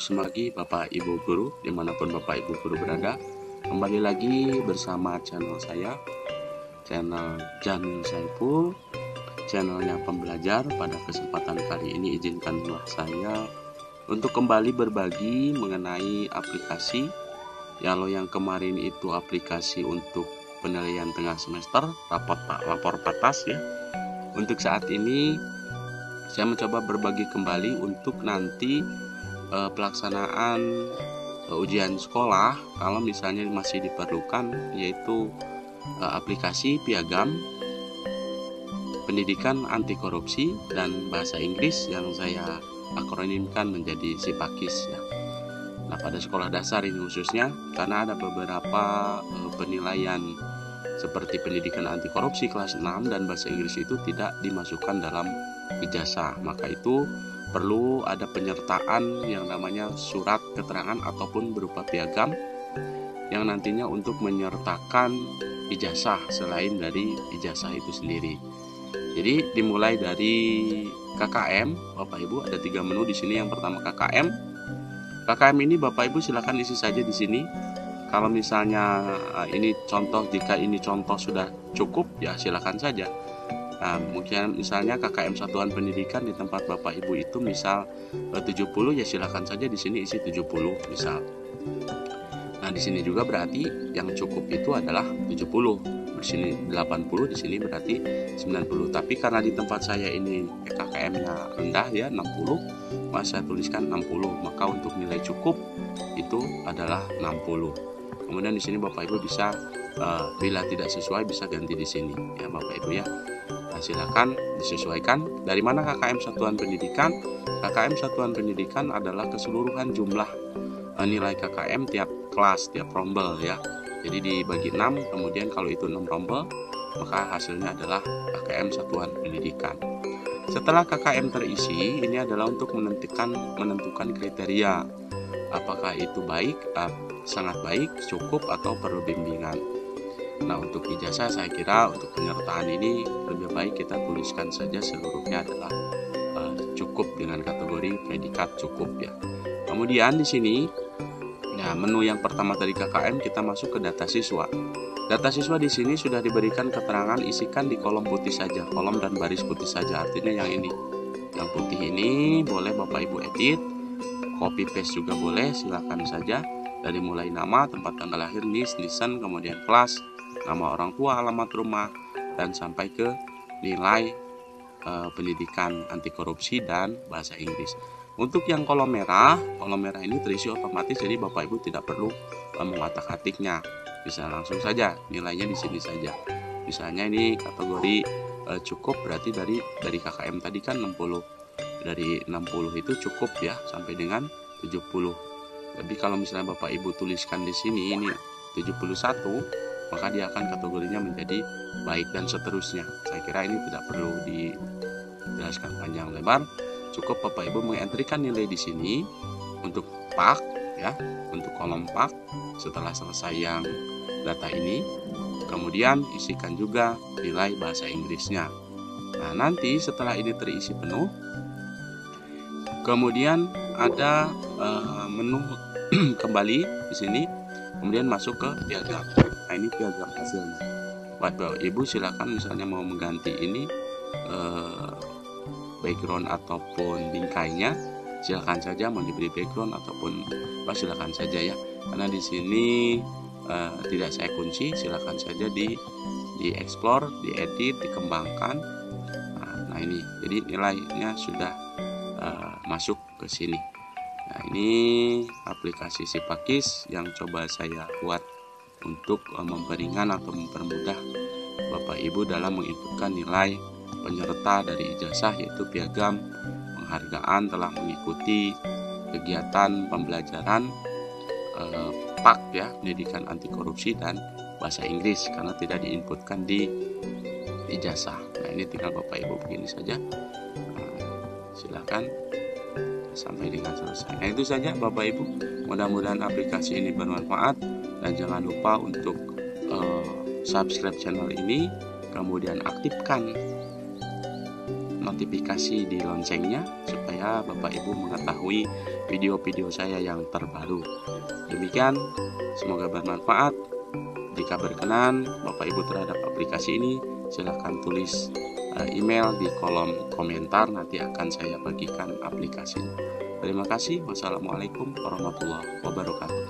Semagi Bapak Ibu Guru dimanapun Bapak Ibu Guru berada, kembali lagi bersama channel saya, channel Jamil Saiful, channelnya pembelajar. Pada kesempatan kali ini izinkanlah saya untuk kembali berbagi mengenai aplikasi. Kalau yang kemarin itu aplikasi untuk penilaian tengah semester, rapor patas ya. Untuk saat ini saya mencoba berbagi kembali untuk nanti pelaksanaan ujian sekolah, kalau misalnya masih diperlukan, yaitu aplikasi piagam pendidikan anti korupsi dan bahasa Inggris yang saya akronimkan menjadi SIPAKIS ya. Nah, pada sekolah dasar ini khususnya, karena ada beberapa penilaian seperti pendidikan anti korupsi kelas 6 dan bahasa Inggris itu tidak dimasukkan dalam ijazah, maka itu perlu ada penyertaan yang namanya surat keterangan ataupun berupa piagam yang nantinya untuk menyertakan ijazah selain dari ijazah itu sendiri. Jadi dimulai dari KKM, Bapak Ibu ada 3 menu di sini. Yang pertama KKM. KKM ini Bapak Ibu silakan isi saja di sini. Kalau misalnya ini contoh, jika ini contoh sudah cukup ya silakan saja. Nah, mungkin misalnya KKM Satuan Pendidikan di tempat Bapak Ibu itu misal 70 ya silakan saja di sini isi 70 misal. Nah, di sini juga berarti yang cukup itu adalah 70. Di sini 80, di sini berarti 90. Tapi karena di tempat saya ini KKM-nya rendah ya 60, maka saya tuliskan 60. Maka untuk nilai cukup itu adalah 60. Kemudian di sini Bapak Ibu bisa bila tidak sesuai bisa ganti di sini ya Bapak Ibu ya. Nah, silakan disesuaikan. Dari mana KKM Satuan Pendidikan? KKM Satuan Pendidikan adalah keseluruhan jumlah nilai KKM tiap kelas, tiap rombel ya. Jadi dibagi 6, kemudian kalau itu 6 rombel, maka hasilnya adalah KKM Satuan Pendidikan. Setelah KKM terisi, ini adalah untuk menentukan kriteria. Apakah itu baik, sangat baik, cukup, atau perlu bimbingan. Nah, untuk ijazah saya kira untuk penyertaan ini lebih baik kita tuliskan saja seluruhnya adalah cukup dengan kategori predikat cukup ya. Kemudian di sini ya menu yang pertama dari KKM kita masuk ke data siswa. Data siswa di sini sudah diberikan keterangan, isikan di kolom putih saja, kolom dan baris putih saja. Artinya yang ini, yang putih ini boleh Bapak Ibu edit, copy paste juga boleh, silakan saja. Dari mulai nama, tempat tanggal lahir, NIS, NISN, kemudian kelas, nama orang tua, alamat rumah, dan sampai ke nilai pendidikan anti korupsi dan bahasa Inggris. Untuk yang kolom merah ini terisi otomatis, jadi Bapak Ibu tidak perlu mengotak-atiknya, bisa langsung saja nilainya di sini saja. Misalnya ini kategori cukup, berarti dari KKM tadi kan 60, dari 60 itu cukup ya sampai dengan 70. Tapi kalau misalnya Bapak Ibu tuliskan di sini ini 71, maka dia akan kategorinya menjadi baik dan seterusnya. Saya kira ini tidak perlu dijelaskan panjang lebar. Cukup Bapak Ibu mengentrikan nilai di sini untuk pak ya, untuk kolom pak. Setelah selesai yang data ini, kemudian isikan juga nilai bahasa Inggrisnya. Nah, nanti setelah ini terisi penuh, kemudian ada menu kembali di sini, kemudian masuk ke piagam. Nah, ini piagam hasilnya. Bapak Ibu silakan misalnya mau mengganti ini background ataupun bingkainya, silakan saja mau diberi background ataupun silakan saja ya. Karena di sini tidak saya kunci, silakan saja di explore, diedit, dikembangkan. Nah, ini jadi nilainya sudah masuk ke sini. Nah, ini aplikasi SIPAKIS yang coba saya buat untuk memperingan atau mempermudah Bapak Ibu dalam menginputkan nilai penyerta dari ijazah, yaitu piagam penghargaan telah mengikuti kegiatan pembelajaran PAK ya, pendidikan anti korupsi dan bahasa Inggris, karena tidak diinputkan di ijazah. Nah, ini tinggal Bapak Ibu begini saja. Silakan sampai dengan selesai. Nah, itu saja Bapak Ibu. Mudah-mudahan aplikasi ini bermanfaat, dan jangan lupa untuk subscribe channel ini, kemudian aktifkan notifikasi di loncengnya supaya Bapak Ibu mengetahui video-video saya yang terbaru. Demikian, semoga bermanfaat. Jika berkenan Bapak Ibu terhadap aplikasi ini, silahkan tulis email di kolom komentar, nanti akan saya bagikan aplikasi. Terima kasih. Wassalamualaikum warahmatullahi wabarakatuh.